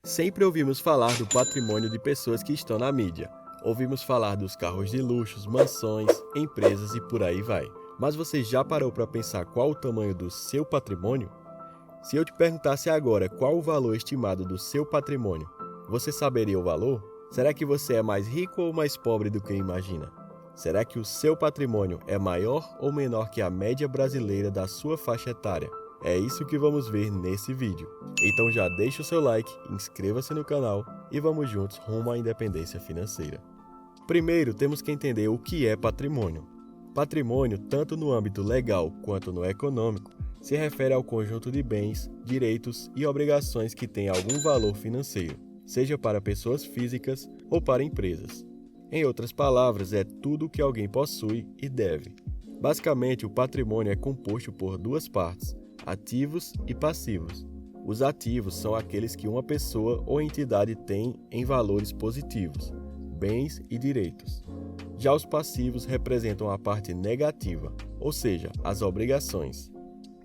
Sempre ouvimos falar do patrimônio de pessoas que estão na mídia. Ouvimos falar dos carros de luxos, mansões, empresas e por aí vai. Mas você já parou para pensar qual o tamanho do seu patrimônio? Se eu te perguntasse agora qual o valor estimado do seu patrimônio, você saberia o valor? Será que você é mais rico ou mais pobre do que imagina? Será que o seu patrimônio é maior ou menor que a média brasileira da sua faixa etária? É isso que vamos ver nesse vídeo. Então já deixa o seu like, inscreva-se no canal e vamos juntos rumo à independência financeira. Primeiro, temos que entender o que é patrimônio. Patrimônio, tanto no âmbito legal quanto no econômico, se refere ao conjunto de bens, direitos e obrigações que têm algum valor financeiro, seja para pessoas físicas ou para empresas. Em outras palavras, é tudo o que alguém possui e deve. Basicamente, o patrimônio é composto por duas partes, ativos e passivos. Os ativos são aqueles que uma pessoa ou entidade tem em valores positivos, bens e direitos. Já os passivos representam a parte negativa, ou seja, as obrigações.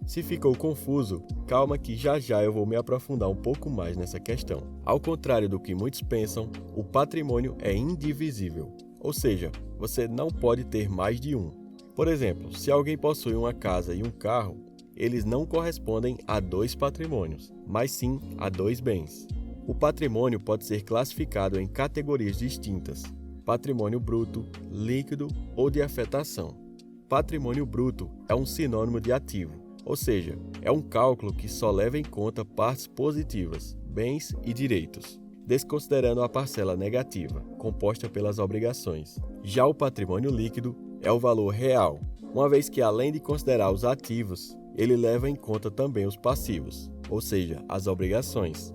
Se ficou confuso, calma que já eu vou me aprofundar um pouco mais nessa questão. Ao contrário do que muitos pensam, o patrimônio é indivisível, ou seja, você não pode ter mais de um. Por exemplo, se alguém possui uma casa e um carro, eles não correspondem a dois patrimônios, mas sim a dois bens. O patrimônio pode ser classificado em categorias distintas: patrimônio bruto, líquido ou de afetação. Patrimônio bruto é um sinônimo de ativo, ou seja, é um cálculo que só leva em conta partes positivas, bens e direitos, desconsiderando a parcela negativa, composta pelas obrigações. Já o patrimônio líquido é o valor real, uma vez que além de considerar os ativos, ele leva em conta também os passivos, ou seja, as obrigações.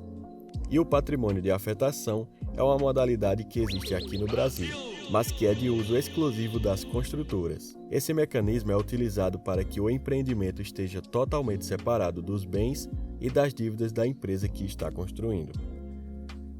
E o patrimônio de afetação é uma modalidade que existe aqui no Brasil, mas que é de uso exclusivo das construtoras. Esse mecanismo é utilizado para que o empreendimento esteja totalmente separado dos bens e das dívidas da empresa que está construindo.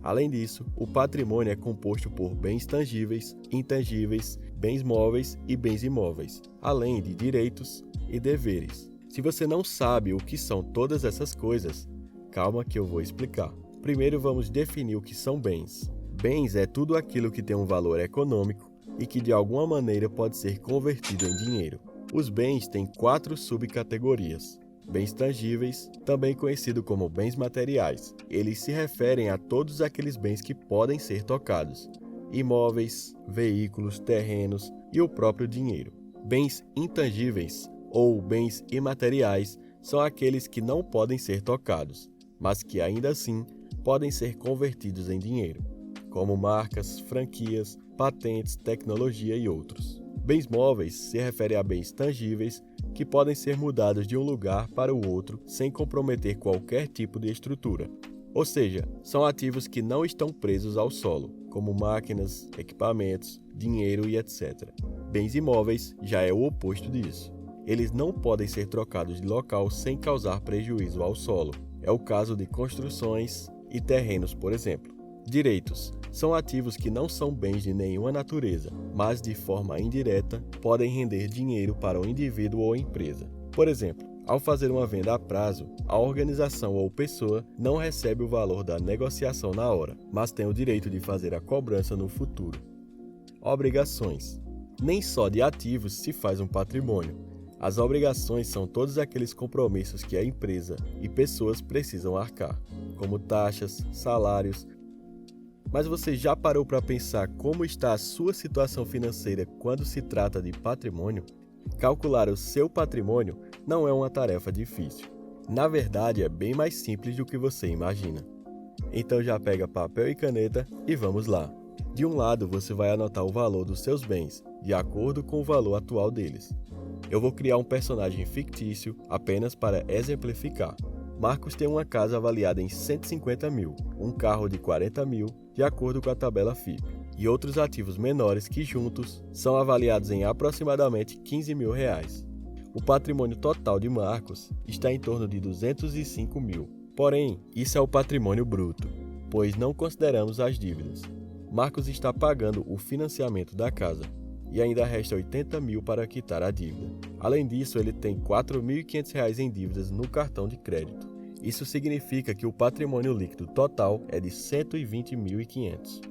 Além disso, o patrimônio é composto por bens tangíveis, intangíveis, bens móveis e bens imóveis, além de direitos e deveres. Se você não sabe o que são todas essas coisas, calma que eu vou explicar. Primeiro vamos definir o que são bens. Bens é tudo aquilo que tem um valor econômico e que de alguma maneira pode ser convertido em dinheiro. Os bens têm 4 subcategorias. Bens tangíveis, também conhecido como bens materiais. Eles se referem a todos aqueles bens que podem ser tocados: imóveis, veículos, terrenos e o próprio dinheiro. Bens intangíveis ou bens imateriais são aqueles que não podem ser tocados, mas que ainda assim podem ser convertidos em dinheiro, como marcas, franquias, patentes, tecnologia e outros. Bens móveis se refere a bens tangíveis que podem ser mudados de um lugar para o outro sem comprometer qualquer tipo de estrutura. Ou seja, são ativos que não estão presos ao solo, como máquinas, equipamentos, dinheiro e etc. Bens imóveis já é o oposto disso. Eles não podem ser trocados de local sem causar prejuízo ao solo. É o caso de construções e terrenos, por exemplo. Direitos são ativos que não são bens de nenhuma natureza, mas de forma indireta podem render dinheiro para o indivíduo ou empresa. Por exemplo, ao fazer uma venda a prazo, a organização ou pessoa não recebe o valor da negociação na hora, mas tem o direito de fazer a cobrança no futuro. Obrigações. Nem só de ativos se faz um patrimônio. As obrigações são todos aqueles compromissos que a empresa e pessoas precisam arcar, como taxas, salários. Mas você já parou para pensar como está a sua situação financeira quando se trata de patrimônio? Calcular o seu patrimônio não é uma tarefa difícil. Na verdade, é bem mais simples do que você imagina. Então já pega papel e caneta e vamos lá. De um lado, você vai anotar o valor dos seus bens, de acordo com o valor atual deles. Eu vou criar um personagem fictício apenas para exemplificar. Marcos tem uma casa avaliada em 150 mil, um carro de 40 mil, de acordo com a tabela FIP, e outros ativos menores que juntos são avaliados em aproximadamente 15 mil reais. O patrimônio total de Marcos está em torno de 205 mil. Porém, isso é o patrimônio bruto, pois não consideramos as dívidas. Marcos está pagando o financiamento da casa e ainda resta 80 mil para quitar a dívida. Além disso, ele tem R$ 4.500 em dívidas no cartão de crédito. Isso significa que o patrimônio líquido total é de 120.500.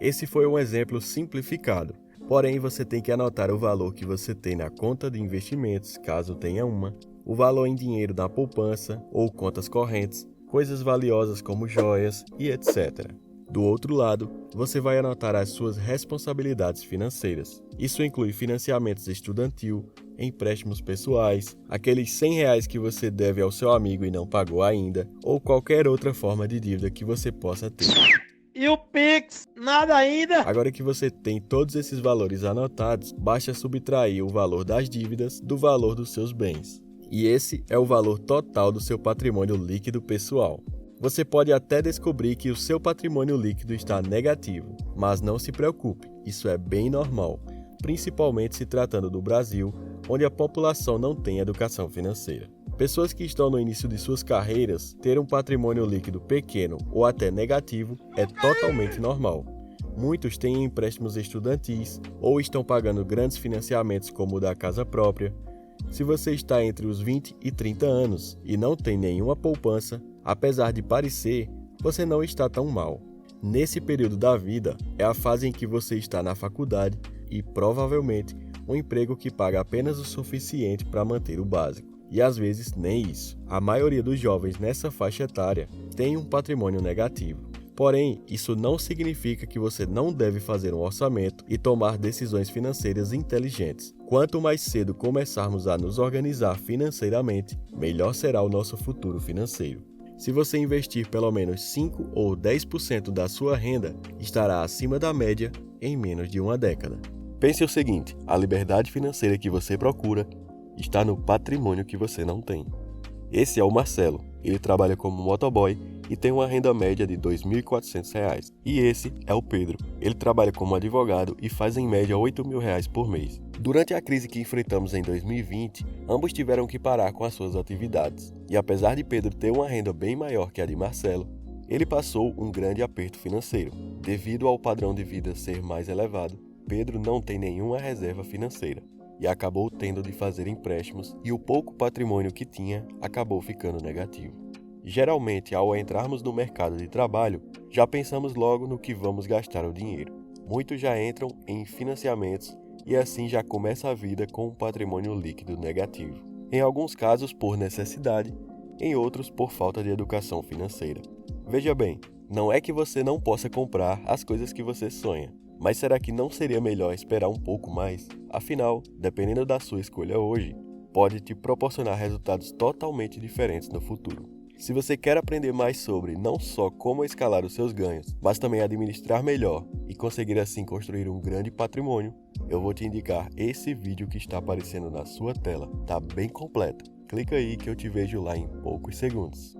Esse foi um exemplo simplificado, porém você tem que anotar o valor que você tem na conta de investimentos, caso tenha uma, o valor em dinheiro da poupança ou contas correntes, coisas valiosas como joias e etc. Do outro lado, você vai anotar as suas responsabilidades financeiras. Isso inclui financiamentos estudantil, empréstimos pessoais, aqueles R$ 100 que você deve ao seu amigo e não pagou ainda, ou qualquer outra forma de dívida que você possa ter. E o Pix? Nada ainda? Agora que você tem todos esses valores anotados, basta subtrair o valor das dívidas do valor dos seus bens. E esse é o valor total do seu patrimônio líquido pessoal. Você pode até descobrir que o seu patrimônio líquido está negativo, mas não se preocupe, isso é bem normal, principalmente se tratando do Brasil, onde a população não tem educação financeira. Pessoas que estão no início de suas carreiras, ter um patrimônio líquido pequeno ou até negativo é totalmente normal. Muitos têm empréstimos estudantis ou estão pagando grandes financiamentos como o da casa própria. Se você está entre os 20 e 30 anos e não tem nenhuma poupança, apesar de parecer, você não está tão mal. Nesse período da vida, é a fase em que você está na faculdade e, provavelmente, um emprego que paga apenas o suficiente para manter o básico. E às vezes nem isso. A maioria dos jovens nessa faixa etária tem um patrimônio negativo. Porém, isso não significa que você não deve fazer um orçamento e tomar decisões financeiras inteligentes. Quanto mais cedo começarmos a nos organizar financeiramente, melhor será o nosso futuro financeiro. Se você investir pelo menos 5 ou 10% da sua renda, estará acima da média em menos de uma década. Pense o seguinte: a liberdade financeira que você procura está no patrimônio que você não tem. Esse é o Marcelo. Ele trabalha como motoboy e tem uma renda média de R$ 2.400. E esse é o Pedro. Ele trabalha como advogado e faz em média R$ 8.000 por mês. Durante a crise que enfrentamos em 2020, ambos tiveram que parar com as suas atividades. E apesar de Pedro ter uma renda bem maior que a de Marcelo, ele passou um grande aperto financeiro. Devido ao padrão de vida ser mais elevado, Pedro não tem nenhuma reserva financeira e acabou tendo de fazer empréstimos, e o pouco patrimônio que tinha acabou ficando negativo. Geralmente, ao entrarmos no mercado de trabalho, já pensamos logo no que vamos gastar o dinheiro. Muitos já entram em financiamentos e assim já começa a vida com um patrimônio líquido negativo. Em alguns casos por necessidade, em outros por falta de educação financeira. Veja bem, não é que você não possa comprar as coisas que você sonha, mas será que não seria melhor esperar um pouco mais? Afinal, dependendo da sua escolha hoje, pode te proporcionar resultados totalmente diferentes no futuro. Se você quer aprender mais sobre não só como escalar os seus ganhos, mas também administrar melhor e conseguir assim construir um grande patrimônio, eu vou te indicar esse vídeo que está aparecendo na sua tela. Tá bem completo. Clica aí que eu te vejo lá em poucos segundos.